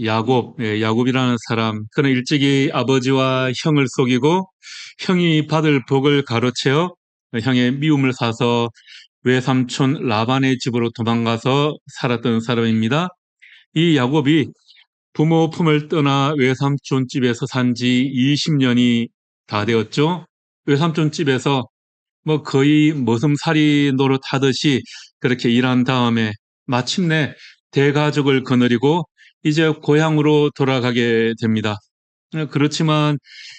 야곱이라는 사람, 그는 일찍이 아버지와 형을 속이고 형이 받을 복을 가로채어 형의 미움을 사서 외삼촌 라반의 집으로 도망가서 살았던 사람입니다. 이 야곱이 부모 품을 떠나 외삼촌 집에서 산 지 20년이 다 되었죠. 외삼촌 집에서 뭐 거의 머슴살이 노릇하듯이 그렇게 일한 다음에 마침내 대가족을 거느리고 이제 고향으로 돌아가게 됩니다. 그렇지만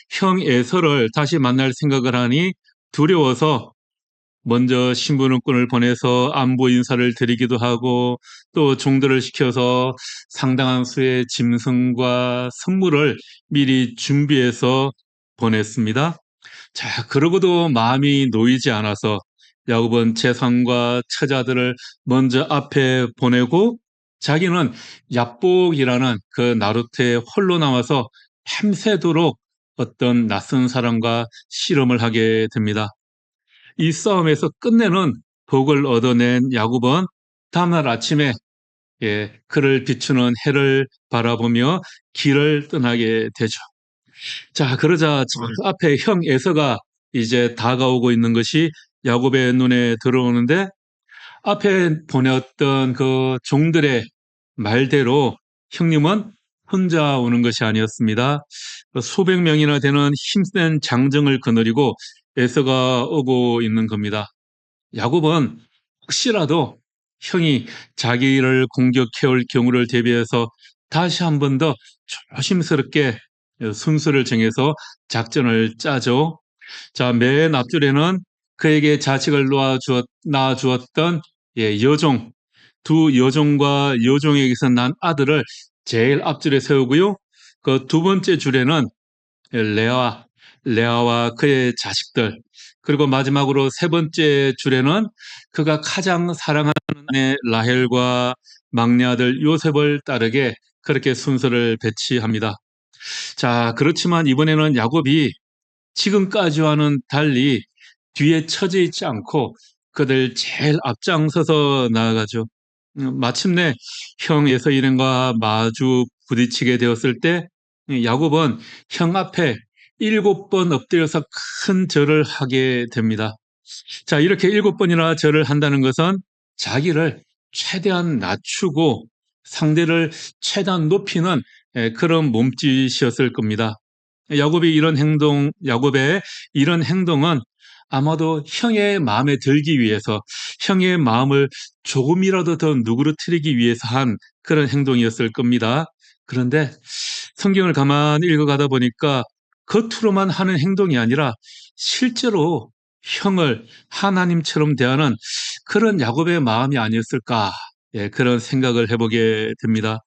형 에서를 다시 만날 생각을 하니 두려워서 먼저 신부님꾼을 보내서 안부 인사를 드리기도 하고 또 종들을 시켜서 상당한 수의 짐승과 선물을 미리 준비해서 보냈습니다. 자, 그러고도 마음이 놓이지 않아서 야곱은 재산과 처자들을 먼저 앞에 보내고 자기는 야복이라는 그 나루터에 홀로 남아서 밤새도록 어떤 낯선 사람과 씨름을 하게 됩니다. 이 싸움에서 끝내는 복을 얻어낸 야곱은 다음날 아침에 그를 비추는 해를 바라보며 길을 떠나게 되죠. 자, 그러자 저 앞에 형 에서가 이제 다가오고 있는 것이 야곱의 눈에 들어오는데 앞에 보냈던 그 종들의 말대로 형님은 혼자 오는 것이 아니었습니다. 수백 명이나 되는 힘센 장정을 거느리고 에서가 오고 있는 겁니다. 야곱은 혹시라도 형이 자기를 공격해올 경우를 대비해서 다시 한 번 더 조심스럽게 순서를 정해서 작전을 짜죠. 자, 맨 앞줄에는 그에게 자식을 낳아주었던 여종, 두 여종과 여종에게서 난 아들을 제일 앞줄에 세우고요. 그 두 번째 줄에는 레아, 레아와 그의 자식들, 그리고 마지막으로 세 번째 줄에는 그가 가장 사랑하는 라헬과 막내 아들 요셉을 따르게 그렇게 순서를 배치합니다. 자, 그렇지만 이번에는 야곱이 지금까지와는 달리 뒤에 처져 있지 않고 그들 제일 앞장서서 나아가죠. 마침내 형 에서 일행과 마주 부딪히게 되었을 때 야곱은 형 앞에 7번 엎드려서 큰 절을 하게 됩니다. 자, 이렇게 7번이나 절을 한다는 것은 자기를 최대한 낮추고 상대를 최대한 높이는 그런 몸짓이었을 겁니다. 야곱의 이런 행동은 아마도 형의 마음에 들기 위해서, 형의 마음을 조금이라도 더 누그러뜨리기 위해서 한 그런 행동이었을 겁니다. 그런데 성경을 가만히 읽어가다 보니까 겉으로만 하는 행동이 아니라 실제로 형을 하나님처럼 대하는 그런 야곱의 마음이 아니었을까, 그런 생각을 해보게 됩니다.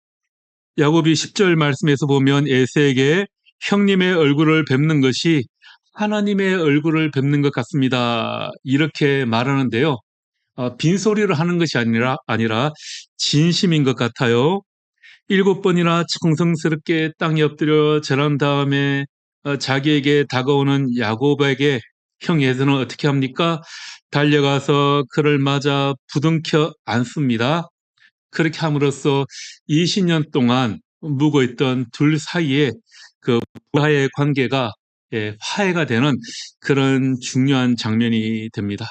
야곱이 10절 말씀에서 보면 에서에게 형님의 얼굴을 뵙는 것이 하나님의 얼굴을 뵙는 것 같습니다, 이렇게 말하는데요. 빈소리를 하는 것이 아니라 진심인 것 같아요. 7번이나 청성스럽게 땅에 엎드려 절한 다음에 자기에게 다가오는 야곱에게 형 에서는 어떻게 합니까? 달려가서 그를 맞아 부둥켜 안습니다. 그렇게 함으로써 20년 동안 묵어있던 둘 사이에 그 부하의 관계가 화해가 되는 그런 중요한 장면이 됩니다.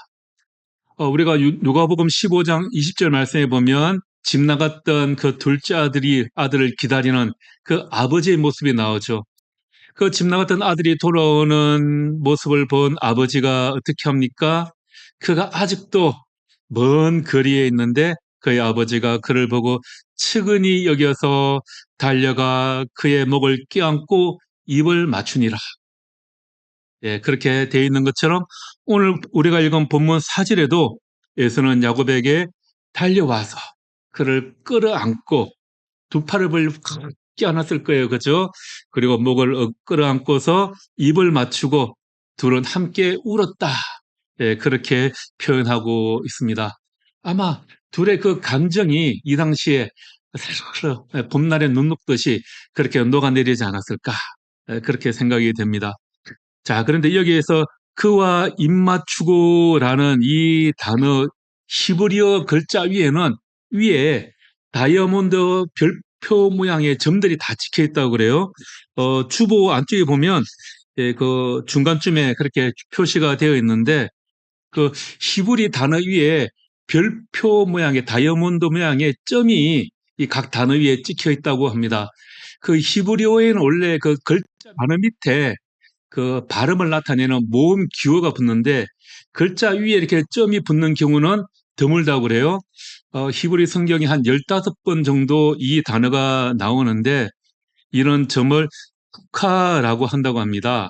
우리가 누가복음 15장 20절 말씀에 보면 집 나갔던 그 둘째 아들을 기다리는 그 아버지의 모습이 나오죠. 그 집 나갔던 아들이 돌아오는 모습을 본 아버지가 어떻게 합니까? 그가 아직도 먼 거리에 있는데 그의 아버지가 그를 보고 측은히 여겨서 달려가 그의 목을 껴안고 입을 맞추니라. 그렇게 되어 있는 것처럼 오늘 우리가 읽은 본문 4절에도 에서는 야곱에게 달려와서 그를 끌어안고 두 팔을 껴안았을 거예요. 그죠? 그리고 목을 끌어안고서 입을 맞추고 둘은 함께 울었다. 그렇게 표현하고 있습니다. 아마 둘의 그 감정이 이 당시에 봄날에 눈 녹듯이 그렇게 녹아내리지 않았을까. 그렇게 생각이 됩니다. 자, 그런데 여기에서 그와 입맞추고라는 이 단어 히브리어 글자 위에 다이아몬드 별표 모양의 점들이 다 찍혀 있다고 그래요. 주보 안쪽에 보면 예, 그 중간쯤에 그렇게 표시가 되어 있는데 그 히브리 단어 위에 별표 모양의 다이아몬드 모양의 점이 이 각 단어 위에 찍혀 있다고 합니다. 그 히브리어에는 원래 그 글자 단어 밑에 그 발음을 나타내는 모음 기호가 붙는데 글자 위에 이렇게 점이 붙는 경우는 드물다고 그래요. 히브리 성경이 한 15번 정도 이 단어가 나오는데 이런 점을 국화라고 한다고 합니다.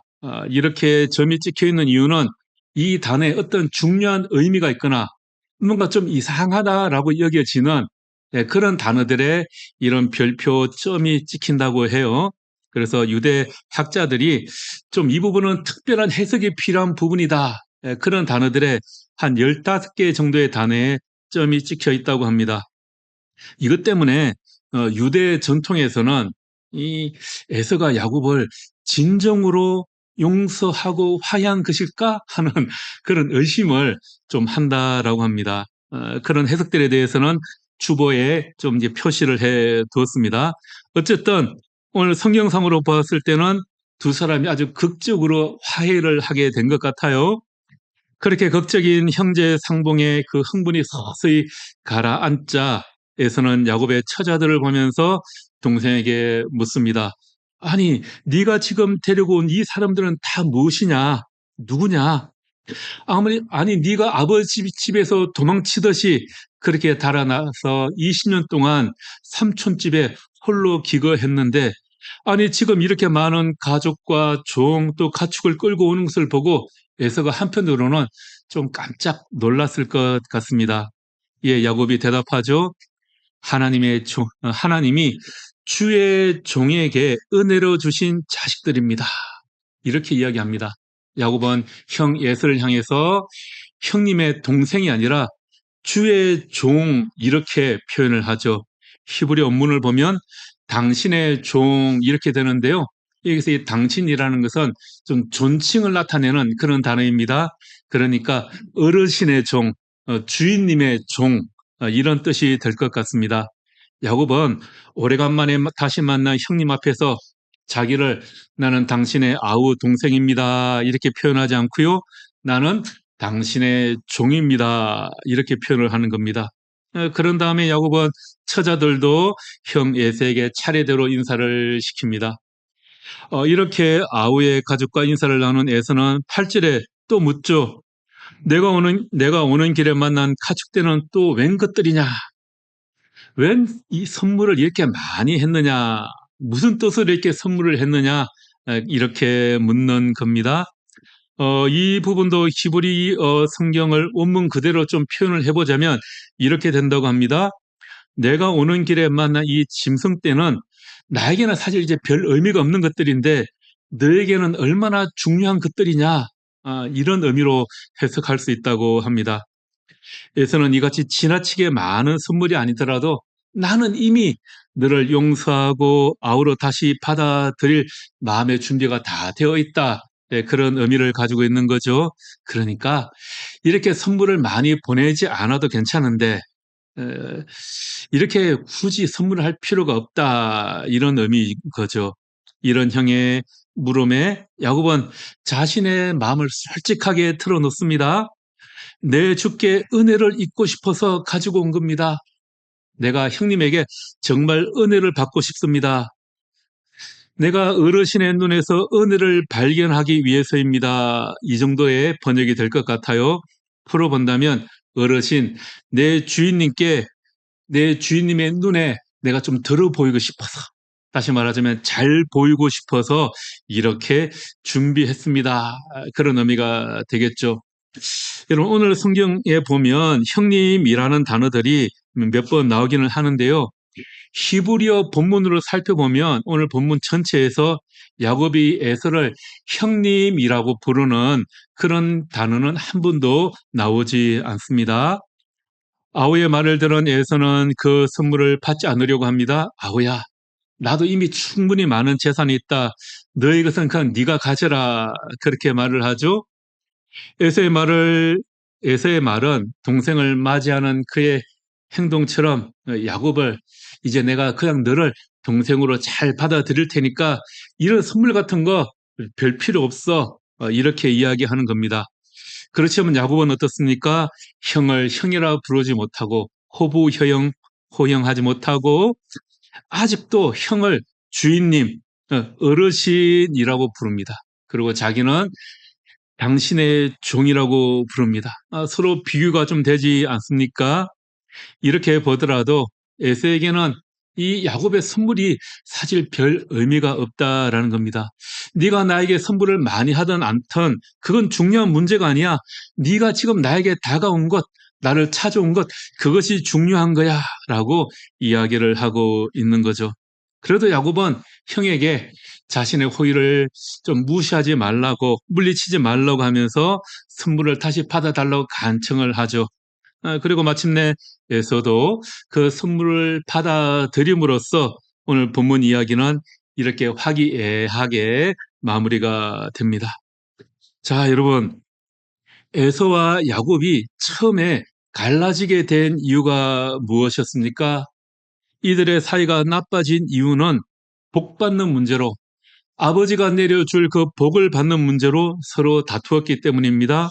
이렇게 점이 찍혀 있는 이유는 이 단어에 어떤 중요한 의미가 있거나 뭔가 좀 이상하다라고 여겨지는 예, 그런 단어들에 이런 별표 점이 찍힌다고 해요. 그래서 유대 학자들이 좀 이 부분은 특별한 해석이 필요한 부분이다. 예, 그런 단어들에 한 15개 정도의 단어에 점이 찍혀 있다고 합니다. 이것 때문에 유대 전통에서는 이 에서가 야곱을 진정으로 용서하고 화해한 것일까 하는 그런 의심을 좀 한다라고 합니다. 그런 해석들에 대해서는 주보에 좀 이제 표시를 해 두었습니다. 어쨌든 오늘 성경상으로 보았을 때는 두 사람이 아주 극적으로 화해를 하게 된 것 같아요. 그렇게 극적인 형제 상봉의 그 흥분이 서서히 가라앉자 에서는 야곱의 처자들을 보면서 동생에게 묻습니다. 아니, 네가 지금 데리고 온 이 사람들은 다 무엇이냐? 누구냐? 아니 네가 아버지 집에서 도망치듯이 그렇게 달아나서 20년 동안 삼촌 집에 홀로 기거했는데 아니 지금 이렇게 많은 가족과 종 또 가축을 끌고 오는 것을 보고 에서가 한편으로는 좀 깜짝 놀랐을 것 같습니다. 예, 야곱이 대답하죠. 하나님이 주의 종에게 은혜로 주신 자식들입니다. 이렇게 이야기합니다. 야곱은 형 에서를 향해서 형님의 동생이 아니라 주의 종 이렇게 표현을 하죠. 히브리 원문을 보면 당신의 종 이렇게 되는데요. 여기서 이 당신이라는 것은 좀 존칭을 나타내는 그런 단어입니다. 그러니까 어르신의 종, 주인님의 종 이런 뜻이 될 것 같습니다. 야곱은 오래간만에 다시 만난 형님 앞에서 자기를 나는 당신의 아우 동생입니다 이렇게 표현하지 않고요. 나는 당신의 종입니다. 이렇게 표현을 하는 겁니다. 그런 다음에 야곱은 처자들도 형 에서에게 차례대로 인사를 시킵니다. 이렇게 아우의 가족과 인사를 나눈 에서는 8절에 또 묻죠. 내가 오는 길에 만난 가축대는 또 웬 것들이냐? 웬 이 선물을 이렇게 많이 했느냐? 무슨 뜻으로 이렇게 선물을 했느냐? 이렇게 묻는 겁니다. 이 부분도 히브리 성경을 원문 그대로 좀 표현을 해보자면 이렇게 된다고 합니다. 내가 오는 길에 만난 이 짐승떼는 나에게는 사실 이제 별 의미가 없는 것들인데 너에게는 얼마나 중요한 것들이냐 이런 의미로 해석할 수 있다고 합니다. 에서는 이같이 지나치게 많은 선물이 아니더라도 나는 이미 너를 용서하고 아우로 다시 받아들일 마음의 준비가 다 되어 있다. 네, 그런 의미를 가지고 있는 거죠. 그러니까 이렇게 선물을 많이 보내지 않아도 괜찮은데 에, 이렇게 굳이 선물을 할 필요가 없다. 이런 의미인 거죠. 이런 형의 물음에 야곱은 자신의 마음을 솔직하게 털어놓습니다. 내 주께 은혜를 잊고 싶어서 가지고 온 겁니다. 내가 형님에게 정말 은혜를 받고 싶습니다. 내가 어르신의 눈에서 은혜를 발견하기 위해서입니다. 이 정도의 번역이 될 것 같아요. 풀어본다면 어르신, 내 주인님의 눈에 내가 좀 들어 보이고 싶어서 다시 말하자면 잘 보이고 싶어서 이렇게 준비했습니다. 그런 의미가 되겠죠. 여러분 오늘 성경에 보면 형님이라는 단어들이 몇 번 나오기는 하는데요. 히브리어 본문으로 살펴보면 오늘 본문 전체에서 야곱이 에서를 형님이라고 부르는 그런 단어는 한 번도 나오지 않습니다. 아우의 말을 들은 에서는 그 선물을 받지 않으려고 합니다. 아우야, 나도 이미 충분히 많은 재산이 있다. 너의 것은 그냥 네가 가져라. 그렇게 말을 하죠. 에서의 말을 에서의 말은 동생을 맞이하는 그의 행동처럼 야곱을 이제 내가 그냥 너를 동생으로 잘 받아들일 테니까 이런 선물 같은 거 별 필요 없어. 이렇게 이야기하는 겁니다. 그렇지만 야곱은 어떻습니까? 형을 형이라 부르지 못하고 호부허영, 호영하지 못하고 아직도 형을 주인님, 어르신이라고 부릅니다. 그리고 자기는 당신의 종이라고 부릅니다. 서로 비교가 좀 되지 않습니까? 이렇게 보더라도 에서에게는 이 야곱의 선물이 사실 별 의미가 없다라는 겁니다. 네가 나에게 선물을 많이 하든 않든 그건 중요한 문제가 아니야. 네가 지금 나에게 다가온 것, 나를 찾아온 것, 그것이 중요한 거야 라고 이야기를 하고 있는 거죠. 그래도 야곱은 형에게 자신의 호의를 좀 무시하지 말라고, 물리치지 말라고 하면서 선물을 다시 받아달라고 간청을 하죠. 그리고 마침내 에서도 그 선물을 받아들임으로써 오늘 본문 이야기는 이렇게 화기애애하게 마무리가 됩니다. 자, 여러분, 에서와 야곱이 처음에 갈라지게 된 이유가 무엇이었습니까? 이들의 사이가 나빠진 이유는 복 받는 문제로, 아버지가 내려줄 그 복을 받는 문제로 서로 다투었기 때문입니다.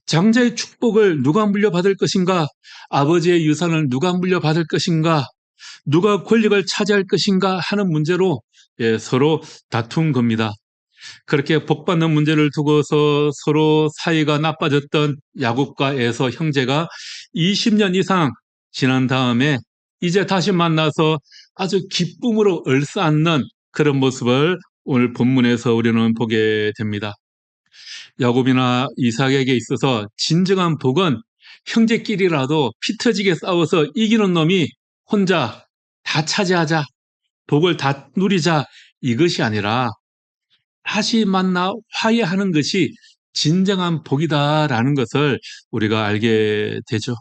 장자의 축복을 누가 물려받을 것인가? 아버지의 유산을 누가 물려받을 것인가? 누가 권력을 차지할 것인가 하는 문제로 서로 다툰 겁니다. 그렇게 복받는 문제를 두고서 서로 사이가 나빠졌던 야곱과 에서 형제가 20년 이상 지난 다음에 이제 다시 만나서 아주 기쁨으로 얼싸안는 그런 모습을 오늘 본문에서 우리는 보게 됩니다. 야곱이나 이삭에게 있어서 진정한 복은 형제끼리라도 피 터지게 싸워서 이기는 놈이 혼자 다 차지하자, 복을 다 누리자, 이것이 아니라 다시 만나 화해하는 것이 진정한 복이다라는 것을 우리가 알게 되죠.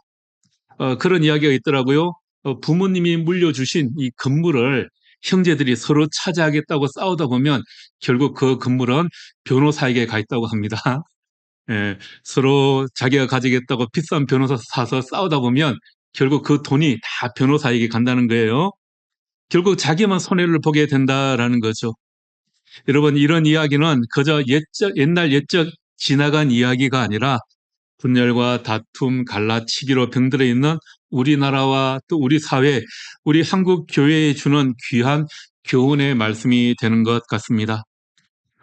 그런 이야기가 있더라고요. 부모님이 물려주신 이 건물을 형제들이 서로 차지하겠다고 싸우다 보면 결국 그 건물은 변호사에게 가 있다고 합니다. 예, 서로 자기가 가지겠다고 비싼 변호사 사서 싸우다 보면 결국 그 돈이 다 변호사에게 간다는 거예요. 결국 자기만 손해를 보게 된다라는 거죠. 여러분, 이런 이야기는 그저 옛날 옛적 지나간 이야기가 아니라 분열과 다툼, 갈라치기로 병들어 있는 우리나라와 또 우리 사회, 우리 한국 교회에 주는 귀한 교훈의 말씀이 되는 것 같습니다.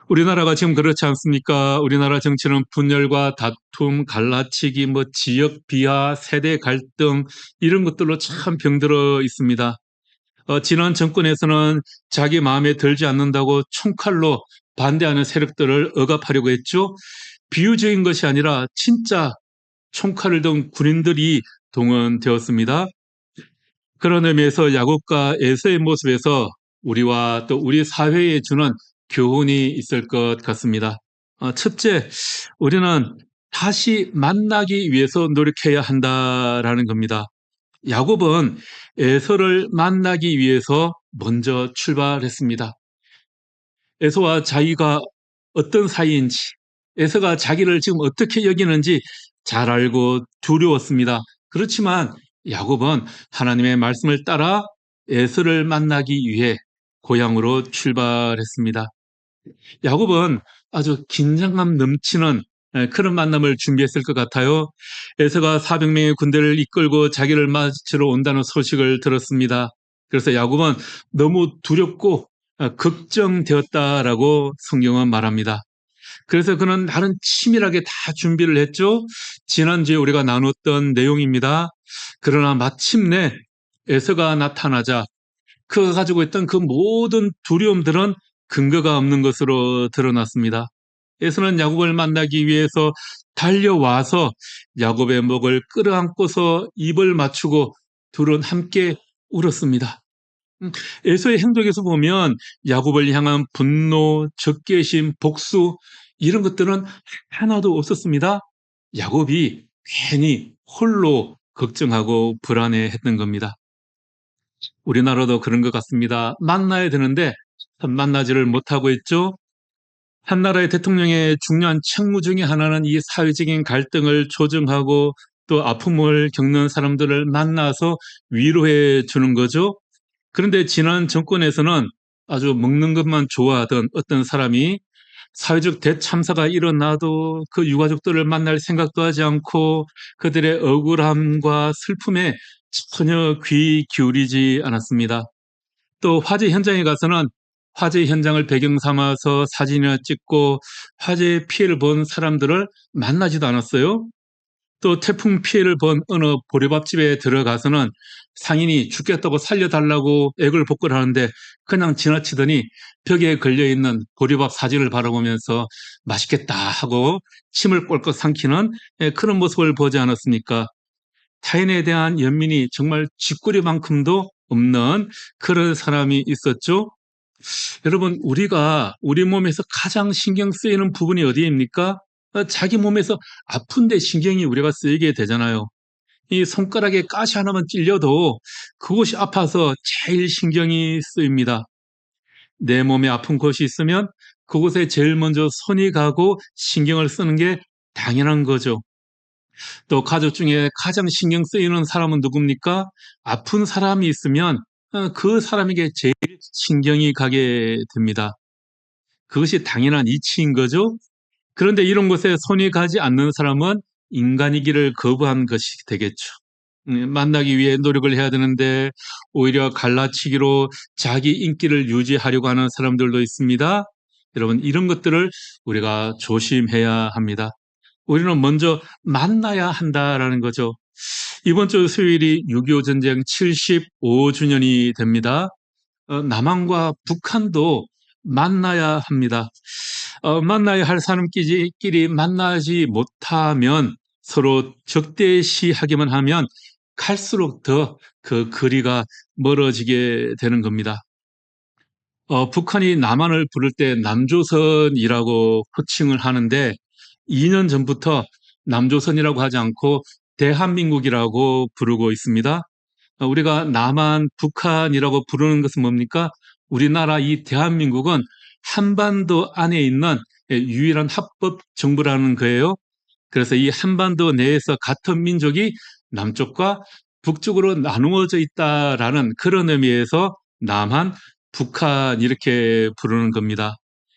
우리나라가 지금 그렇지 않습니까? 우리나라 정치는 분열과 다툼, 갈라치기, 지역 비하, 세대 갈등 이런 것들로 참 병들어 있습니다. 지난 정권에서는 자기 마음에 들지 않는다고 총칼로 반대하는 세력들을 억압하려고 했죠. 비유적인 것이 아니라 진짜 총칼을 든 군인들이 동원되었습니다. 그런 의미에서 야곱과 에서의 모습에서 우리와 또 우리 사회에 주는 교훈이 있을 것 같습니다. 첫째, 우리는 다시 만나기 위해서 노력해야 한다라는 겁니다. 야곱은 에서를 만나기 위해서 먼저 출발했습니다. 에서와 자기가 어떤 사이인지, 에서가 자기를 지금 어떻게 여기는지 잘 알고 두려웠습니다. 그렇지만 야곱은 하나님의 말씀을 따라 에서를 만나기 위해 고향으로 출발했습니다. 야곱은 아주 긴장감 넘치는 그런 만남을 준비했을 것 같아요. 에서가 400명의 군대를 이끌고 자기를 맞으러 온다는 소식을 들었습니다. 그래서 야곱은 너무 두렵고 걱정되었다라고 성경은 말합니다. 그래서 그는 나름 치밀하게 다 준비를 했죠. 지난주에 우리가 나눴던 내용입니다. 그러나 마침내 에서가 나타나자 그가 가지고 있던 그 모든 두려움들은 근거가 없는 것으로 드러났습니다. 에서는 야곱을 만나기 위해서 달려와서 야곱의 목을 끌어안고서 입을 맞추고 둘은 함께 울었습니다. 에서의 행동에서 보면 야곱을 향한 분노, 적개심, 복수 이런 것들은 하나도 없었습니다. 야곱이 괜히 홀로 걱정하고 불안해했던 겁니다. 우리나라도 그런 것 같습니다. 만나야 되는데 만나지를 못하고 있죠. 한 나라의 대통령의 중요한 책무 중에 하나는 이 사회적인 갈등을 조정하고 또 아픔을 겪는 사람들을 만나서 위로해 주는 거죠. 그런데 지난 정권에서는 아주 먹는 것만 좋아하던 어떤 사람이 사회적 대참사가 일어나도 그 유가족들을 만날 생각도 하지 않고 그들의 억울함과 슬픔에 전혀 귀 기울이지 않았습니다. 또 화재 현장에 가서는 화재 현장을 배경 삼아서 사진이나 찍고 화재 피해를 본 사람들을 만나지도 않았어요. 또 태풍 피해를 본 어느 보리밥집에 들어가서는 상인이 죽겠다고 살려달라고 애걸복걸하는데 그냥 지나치더니 벽에 걸려있는 보리밥 사진을 바라보면서 맛있겠다 하고 침을 꼴깍 삼키는 그런 모습을 보지 않았습니까? 타인에 대한 연민이 정말 쥐꼬리만큼도 없는 그런 사람이 있었죠. 여러분, 우리가 우리 몸에서 가장 신경 쓰이는 부분이 어디입니까? 자기 몸에서 아픈데 신경이 우리가 쓰이게 되잖아요. 이 손가락에 가시 하나만 찔려도 그곳이 아파서 제일 신경이 쓰입니다. 내 몸에 아픈 곳이 있으면 그곳에 제일 먼저 손이 가고 신경을 쓰는 게 당연한 거죠. 또 가족 중에 가장 신경 쓰이는 사람은 누굽니까? 아픈 사람이 있으면 그 사람에게 제일 신경이 가게 됩니다. 그것이 당연한 이치인 거죠. 그런데 이런 곳에 손이 가지 않는 사람은 인간이기를 거부한 것이 되겠죠. 만나기 위해 노력을 해야 되는데 오히려 갈라치기로 자기 인기를 유지하려고 하는 사람들도 있습니다. 여러분, 이런 것들을 우리가 조심해야 합니다. 우리는 먼저 만나야 한다라는 거죠. 이번 주 수요일이 6.25 전쟁 75주년이 됩니다. 남한과 북한도 만나야 합니다. 만나야 할 사람끼리 만나지 못하면 서로 적대시하기만 하면 갈수록 더 그 거리가 멀어지게 되는 겁니다. 북한이 남한을 부를 때 남조선이라고 호칭을 하는데 2년 전부터 남조선이라고 하지 않고 대한민국이라고 부르고 있습니다. 우리가 남한, 북한이라고 부르는 것은 뭡니까? 우리나라 이 대한민국은 한반도 안에 있는 유일한 합법 정부라는 거예요. 그래서 이 한반도 내에서 같은 민족이 남쪽과 북쪽으로 나누어져 있다라는 그런 의미에서 남한, 북한 이렇게 부르는 겁니다.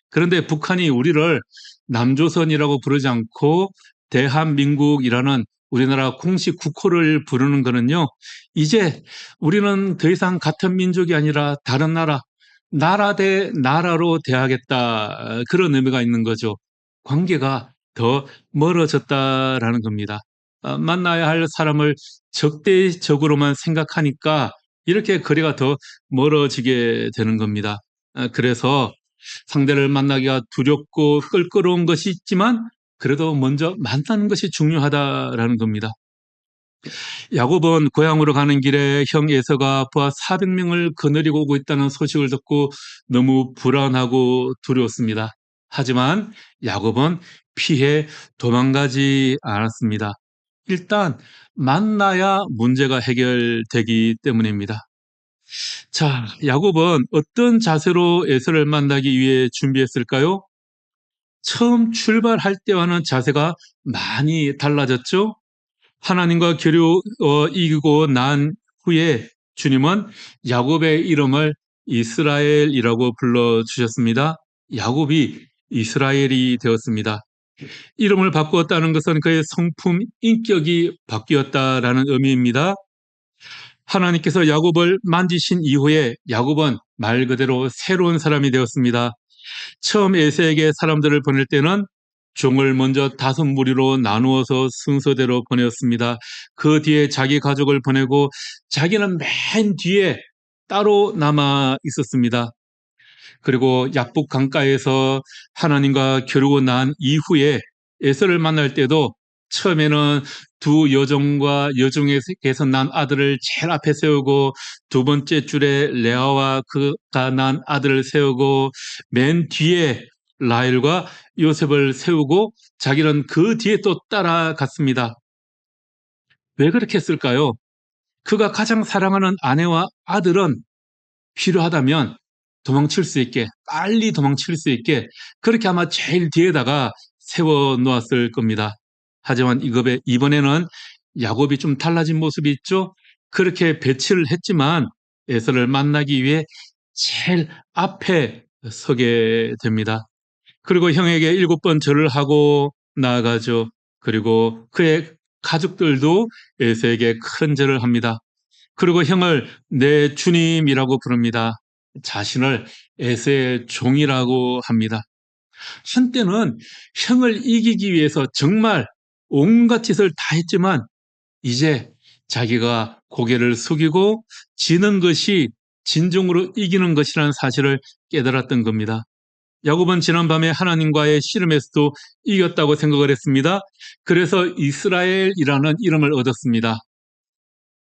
그런데 북한이 우리를 남조선이라고 부르지 않고 대한민국이라는 우리나라 공식 국호를 부르는 거는요, 이제 우리는 더 이상 같은 민족이 아니라 다른 나라 대 나라로 대하겠다, 그런 의미가 있는 거죠. 관계가 더 멀어졌다라는 겁니다. 만나야 할 사람을 적대적으로만 생각하니까 이렇게 거리가 더 멀어지게 되는 겁니다. 그래서 상대를 만나기가 두렵고 껄끄러운 것이 있지만 그래도 먼저 만나는 것이 중요하다라는 겁니다. 야곱은 고향으로 가는 길에 형 에서가 부하 400명을 거느리고 오고 있다는 소식을 듣고 너무 불안하고 두려웠습니다. 하지만 야곱은 피해 도망가지 않았습니다. 일단 만나야 문제가 해결되기 때문입니다. 자, 야곱은 어떤 자세로 에서를 만나기 위해 준비했을까요? 처음 출발할 때와는 자세가 많이 달라졌죠? 하나님과 이기고 난 후에 주님은 야곱의 이름을 이스라엘이라고 불러주셨습니다. 야곱이 이스라엘이 되었습니다. 이름을 바꾸었다는 것은 그의 성품, 인격이 바뀌었다라는 의미입니다. 하나님께서 야곱을 만지신 이후에 야곱은 말 그대로 새로운 사람이 되었습니다. 처음 에서에게 사람들을 보낼 때는 종을 먼저 5무리로 나누어서 순서대로 보냈습니다. 그 뒤에 자기 가족을 보내고 자기는 맨 뒤에 따로 남아 있었습니다. 그리고 약복 강가에서 하나님과 겨루고 난 이후에 에서를 만날 때도 처음에는 두 여종과 여종에게서 난 아들을 제일 앞에 세우고 두 번째 줄에 레아와 그가 난 아들을 세우고 맨 뒤에 라헬과 요셉을 세우고 자기는 그 뒤에 또 따라갔습니다. 왜 그렇게 했을까요? 그가 가장 사랑하는 아내와 아들은 필요하다면 도망칠 수 있게, 빨리 도망칠 수 있게 그렇게 아마 제일 뒤에다가 세워 놓았을 겁니다. 하지만 이번에는 야곱이 좀 달라진 모습이 있죠. 그렇게 배치를 했지만 에서를 만나기 위해 제일 앞에 서게 됩니다. 그리고 형에게 7번 절을 하고 나아가죠. 그리고 그의 가족들도 에서에게 큰 절을 합니다. 그리고 형을 내 주님이라고 부릅니다. 자신을 에서의 종이라고 합니다. 한때는 형을 이기기 위해서 정말 온갖 짓을 다 했지만 이제 자기가 고개를 숙이고 지는 것이 진정으로 이기는 것이라는 사실을 깨달았던 겁니다. 야곱은 지난밤에 하나님과의 씨름에서도 이겼다고 생각을 했습니다. 그래서 이스라엘이라는 이름을 얻었습니다.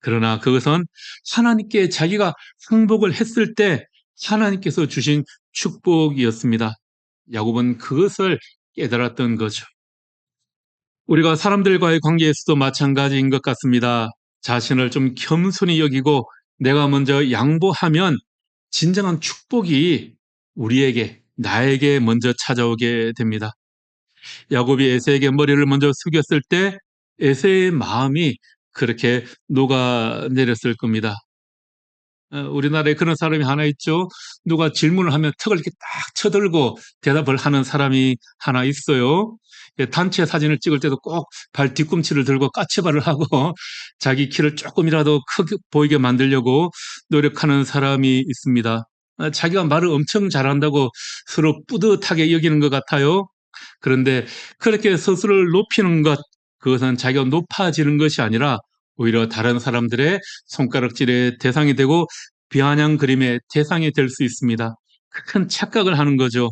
그러나 그것은 하나님께 자기가 항복을 했을 때 하나님께서 주신 축복이었습니다. 야곱은 그것을 깨달았던 거죠. 우리가 사람들과의 관계에서도 마찬가지인 것 같습니다. 자신을 좀 겸손히 여기고 내가 먼저 양보하면 진정한 축복이 우리에게, 나에게 먼저 찾아오게 됩니다. 야곱이 에서에게 머리를 먼저 숙였을 때 에서의 마음이 그렇게 녹아내렸을 겁니다. 우리나라에 그런 사람이 하나 있죠. 누가 질문을 하면 턱을 이렇게 딱 쳐들고 대답을 하는 사람이 하나 있어요. 단체 사진을 찍을 때도 꼭 발 뒤꿈치를 들고 까치발을 하고 자기 키를 조금이라도 크게 보이게 만들려고 노력하는 사람이 있습니다. 자기가 말을 엄청 잘한다고 서로 뿌듯하게 여기는 것 같아요. 그런데 그렇게 스스로를 높이는 것, 그것은 자기가 높아지는 것이 아니라 오히려 다른 사람들의 손가락질의 대상이 되고 비아냥 그림의 대상이 될 수 있습니다. 큰 착각을 하는 거죠.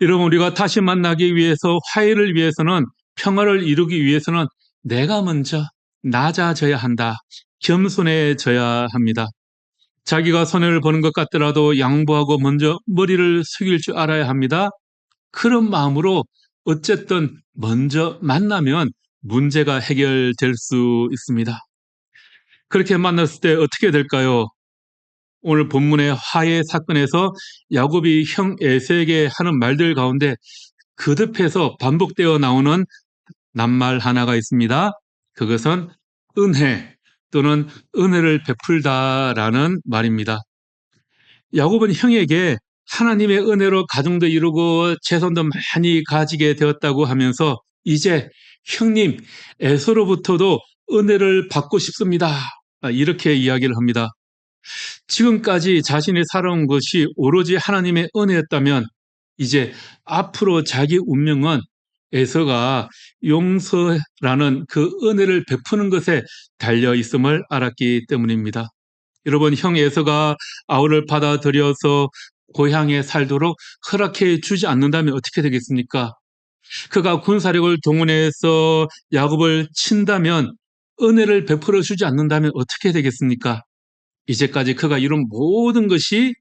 여러분, 우리가 다시 만나기 위해서, 화해를 위해서는, 평화를 이루기 위해서는 내가 먼저 낮아져야 한다. 겸손해져야 합니다. 자기가 손해를 보는 것 같더라도 양보하고 먼저 머리를 숙일 줄 알아야 합니다. 그런 마음으로 어쨌든 먼저 만나면 문제가 해결될 수 있습니다. 그렇게 만났을 때 어떻게 될까요? 오늘 본문의 화해 사건에서 야곱이 형 에서에게 하는 말들 가운데 거듭해서 반복되어 나오는 낱말 하나가 있습니다. 그것은 은혜 또는 은혜를 베풀다라는 말입니다. 야곱은 형에게 하나님의 은혜로 가정도 이루고 재산도 많이 가지게 되었다고 하면서 이제 형님 에서로부터도 은혜를 받고 싶습니다. 이렇게 이야기를 합니다. 지금까지 자신이 살아온 것이 오로지 하나님의 은혜였다면 이제 앞으로 자기 운명은 에서가 용서라는 그 은혜를 베푸는 것에 달려 있음을 알았기 때문입니다. 여러분, 형 에서가 아우를 받아들여서 고향에 살도록 허락해 주지 않는다면 어떻게 되겠습니까? 그가 군사력을 동원해서 야곱을 친다면 은혜를 베풀어 주지 않는다면 어떻게 되겠습니까? 이제까지 그가 이룬 모든 것이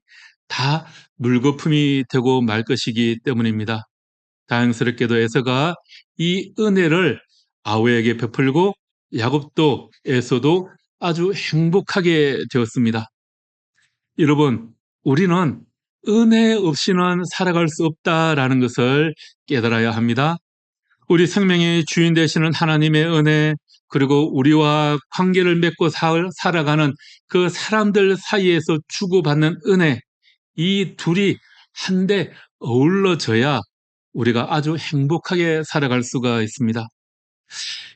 다 물거품이 되고 말 것이기 때문입니다. 다행스럽게도 에서가 이 은혜를 아우에게 베풀고 야곱도 에서도 아주 행복하게 되었습니다. 여러분, 우리는 은혜 없이는 살아갈 수 없다라는 것을 깨달아야 합니다. 우리 생명의 주인 되시는 하나님의 은혜, 그리고 우리와 관계를 맺고 살아가는 그 사람들 사이에서 주고받는 은혜, 이 둘이 한데 어울러져야 우리가 아주 행복하게 살아갈 수가 있습니다.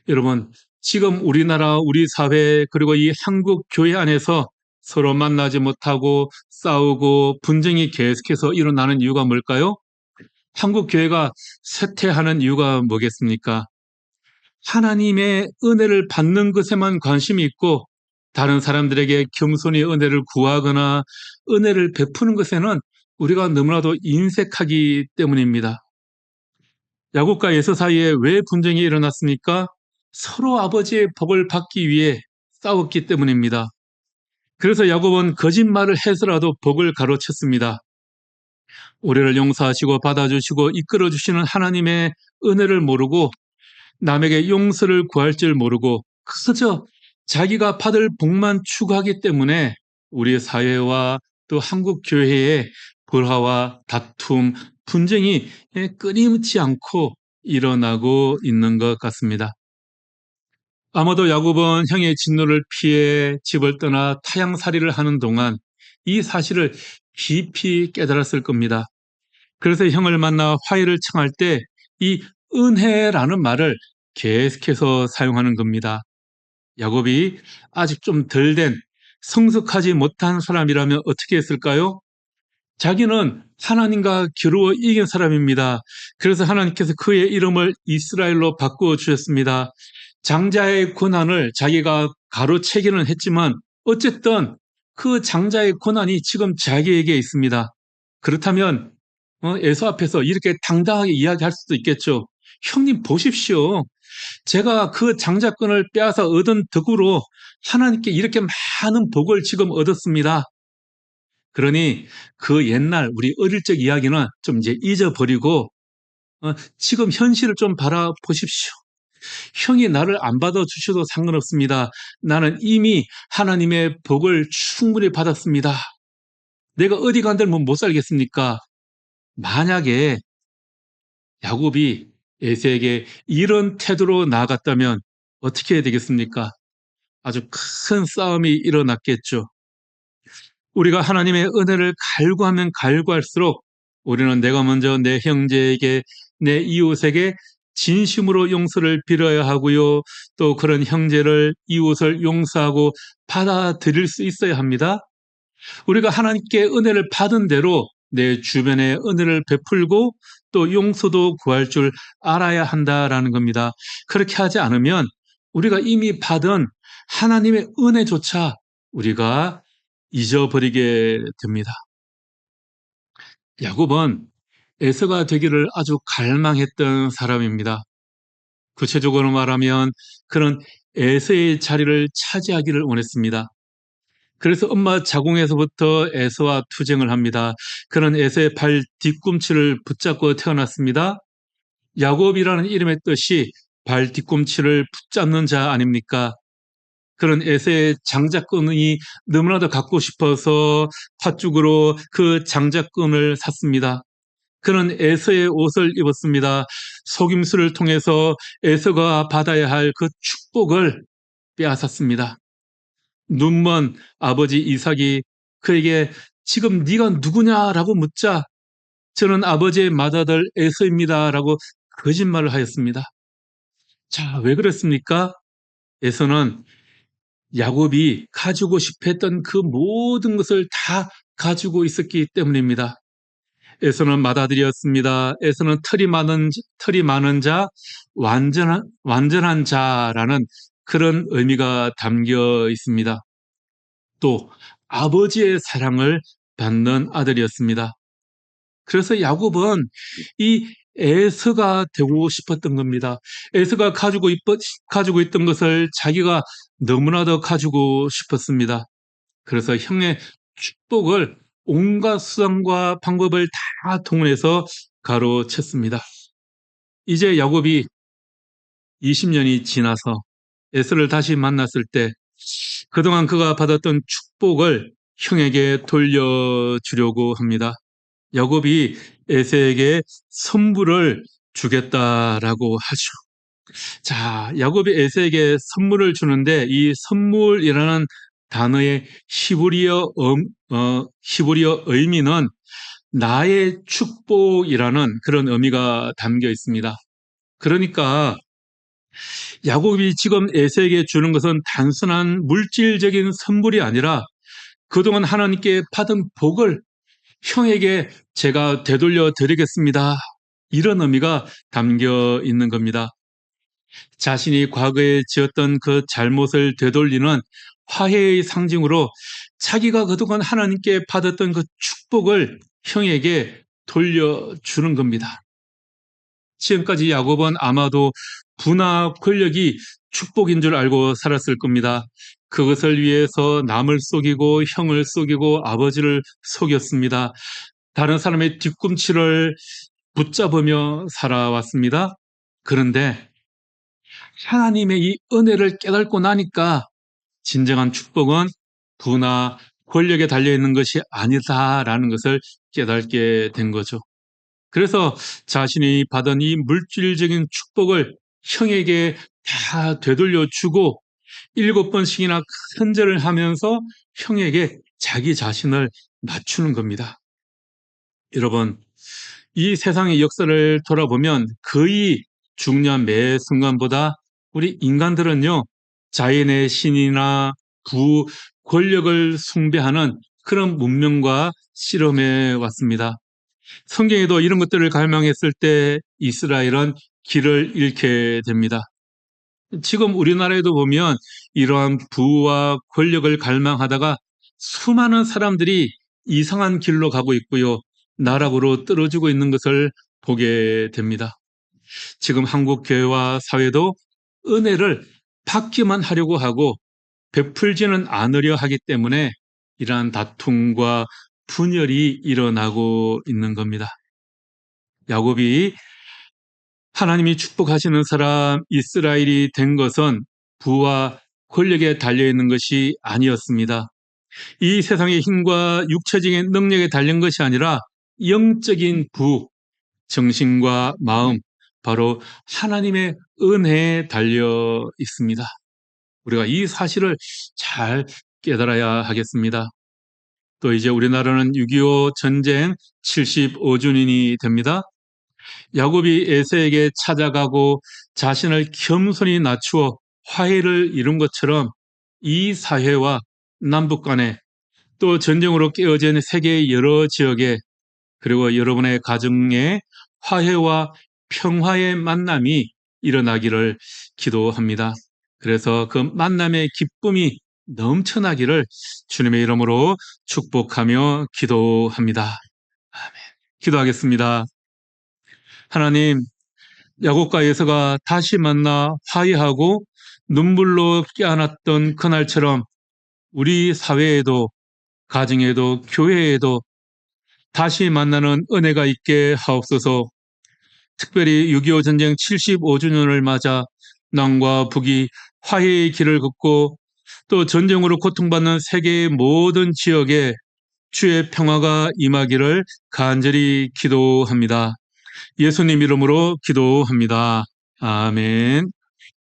여러분, 지금 우리나라, 우리 사회, 그리고 이 한국 교회 안에서 서로 만나지 못하고 싸우고 분쟁이 계속해서 일어나는 이유가 뭘까요? 한국 교회가 쇠퇴하는 이유가 뭐겠습니까? 하나님의 은혜를 받는 것에만 관심이 있고 다른 사람들에게 겸손히 은혜를 구하거나 은혜를 베푸는 것에는 우리가 너무나도 인색하기 때문입니다. 야곱과 에서 사이에 왜 분쟁이 일어났습니까? 서로 아버지의 복을 받기 위해 싸웠기 때문입니다. 그래서 야곱은 거짓말을 해서라도 복을 가로챘습니다. 우리를 용서하시고 받아주시고 이끌어주시는 하나님의 은혜를 모르고 남에게 용서를 구할 줄 모르고 그저 자기가 받을 복만 추구하기 때문에 우리 사회와 또 한국 교회의 불화와 다툼, 분쟁이 끊임치 않고 일어나고 있는 것 같습니다. 아마도 야곱은 형의 진노를 피해 집을 떠나 타향살이를 하는 동안 이 사실을 깊이 깨달았을 겁니다. 그래서 형을 만나 화해를 청할 때 이 은혜라는 말을 계속해서 사용하는 겁니다. 야곱이 아직 좀 덜 된 성숙하지 못한 사람이라면 어떻게 했을까요? 자기는 하나님과 겨루어 이긴 사람입니다. 그래서 하나님께서 그의 이름을 이스라엘로 바꾸어 주셨습니다. 장자의 권한을 자기가 가로채기는 했지만 어쨌든 그 장자의 권한이 지금 자기에게 있습니다. 그렇다면 에서 앞에서 이렇게 당당하게 이야기할 수도 있겠죠. 형님 보십시오. 제가 그 장자권을 빼앗아 얻은 덕으로 하나님께 이렇게 많은 복을 지금 얻었습니다. 그러니 그 옛날 우리 어릴 적 이야기는 좀 이제 잊어버리고 지금 현실을 좀 바라보십시오. 형이 나를 안 받아주셔도 상관없습니다. 나는 이미 하나님의 복을 충분히 받았습니다. 내가 어디 간다면 못 살겠습니까? 만약에 야곱이 에서에게 이런 태도로 나아갔다면 어떻게 해야 되겠습니까? 아주 큰 싸움이 일어났겠죠. 우리가 하나님의 은혜를 갈구하면 갈구할수록 우리는 내가 먼저 내 형제에게, 내 이웃에게 진심으로 용서를 빌어야 하고요. 또 그런 형제를, 이웃을 용서하고 받아들일 수 있어야 합니다. 우리가 하나님께 은혜를 받은 대로 내 주변에 은혜를 베풀고 또 용서도 구할 줄 알아야 한다라는 겁니다. 그렇게 하지 않으면 우리가 이미 받은 하나님의 은혜조차 우리가 잊어버리게 됩니다. 야곱은 에서가 되기를 아주 갈망했던 사람입니다. 구체적으로 말하면 그는 에서의 자리를 차지하기를 원했습니다. 그래서 엄마 자궁에서부터 에서와 투쟁을 합니다. 그는 에서의 발 뒤꿈치를 붙잡고 태어났습니다. 야곱이라는 이름의 뜻이 발 뒤꿈치를 붙잡는 자 아닙니까? 그런 에서의 장자권이 너무나도 갖고 싶어서 팥죽으로 그 장자권을 샀습니다. 그는 에서의 옷을 입었습니다. 속임수를 통해서 에서가 받아야 할 그 축복을 빼앗았습니다. 눈먼 아버지 이삭이 그에게 지금 네가 누구냐라고 묻자 저는 아버지의 맏아들 에서입니다라고 거짓말을 하였습니다. 자, 왜 그랬습니까? 에서는 야곱이 가지고 싶어 했던 그 모든 것을 다 가지고 있었기 때문입니다. 에서는 맏아들이었습니다. 에서는 털이 많은 자, 완전한 자라는 그런 의미가 담겨 있습니다. 또 아버지의 사랑을 받는 아들이었습니다. 그래서 야곱은 이 에서가 되고 싶었던 겁니다. 에서가 가지고 있던 것을 자기가 너무나도 가지고 싶었습니다. 그래서 형의 축복을 온갖 수단과 방법을 다 동원해서 가로챘습니다. 이제 야곱이 20년이 지나서 에서를 다시 만났을 때 그동안 그가 받았던 축복을 형에게 돌려주려고 합니다. 야곱이 에서에게 선물을 주겠다라고 하죠. 자, 야곱이 에서에게 선물을 주는데 이 선물이라는 단어의 히브리어 의미는 나의 축복이라는 그런 의미가 담겨 있습니다. 그러니까 야곱이 지금 에서에게 주는 것은 단순한 물질적인 선물이 아니라 그동안 하나님께 받은 복을 형에게 제가 되돌려 드리겠습니다. 이런 의미가 담겨 있는 겁니다. 자신이 과거에 지었던 그 잘못을 되돌리는 화해의 상징으로 자기가 그동안 하나님께 받았던 그 축복을 형에게 돌려주는 겁니다. 지금까지 야곱은 아마도 부나 권력이 축복인 줄 알고 살았을 겁니다. 그것을 위해서 남을 속이고 형을 속이고 아버지를 속였습니다. 다른 사람의 뒤꿈치를 붙잡으며 살아왔습니다. 그런데 하나님의 이 은혜를 깨닫고 나니까 진정한 축복은 부나 권력에 달려있는 것이 아니다라는 것을 깨닫게 된 거죠. 그래서 자신이 받은 이 물질적인 축복을 형에게 다 되돌려 주고 7번씩이나 큰절을 하면서 형에게 자기 자신을 낮추는 겁니다. 여러분, 이 세상의 역사를 돌아보면 거의 중요한 매 순간보다 우리 인간들은요, 자연의 신이나 부, 권력을 숭배하는 그런 문명과 실험해 왔습니다. 성경에도 이런 것들을 갈망했을 때 이스라엘은 길을 잃게 됩니다. 지금 우리나라에도 보면 이러한 부와 권력을 갈망하다가 수많은 사람들이 이상한 길로 가고 있고요. 나락으로 떨어지고 있는 것을 보게 됩니다. 지금 한국 교회와 사회도 은혜를 받기만 하려고 하고 베풀지는 않으려 하기 때문에 이러한 다툼과 분열이 일어나고 있는 겁니다. 야곱이 하나님이 축복하시는 사람 이스라엘이 된 것은 부와 권력에 달려있는 것이 아니었습니다. 이 세상의 힘과 육체적인 능력에 달린 것이 아니라 영적인 부, 정신과 마음, 바로 하나님의 은혜에 달려 있습니다. 우리가 이 사실을 잘 깨달아야 하겠습니다. 또 이제 우리나라는 6.25 전쟁 75주년이 됩니다. 야곱이 에서에게 찾아가고 자신을 겸손히 낮추어 화해를 이룬 것처럼 이 사회와 남북 간에 또 전쟁으로 깨어진 세계의 여러 지역에 그리고 여러분의 가정에 화해와 평화의 만남이 일어나기를 기도합니다. 그래서 그 만남의 기쁨이 넘쳐나기를 주님의 이름으로 축복하며 기도합니다. 아멘. 기도하겠습니다. 하나님, 야곱과 에서가 다시 만나 화해하고 눈물로 껴안았던 그날처럼 우리 사회에도 가정에도 교회에도 다시 만나는 은혜가 있게 하옵소서. 특별히 6.25 전쟁 75주년을 맞아 남과 북이 화해의 길을 걷고 또 전쟁으로 고통받는 세계의 모든 지역에 주의 평화가 임하기를 간절히 기도합니다. 예수님 이름으로 기도합니다. 아멘.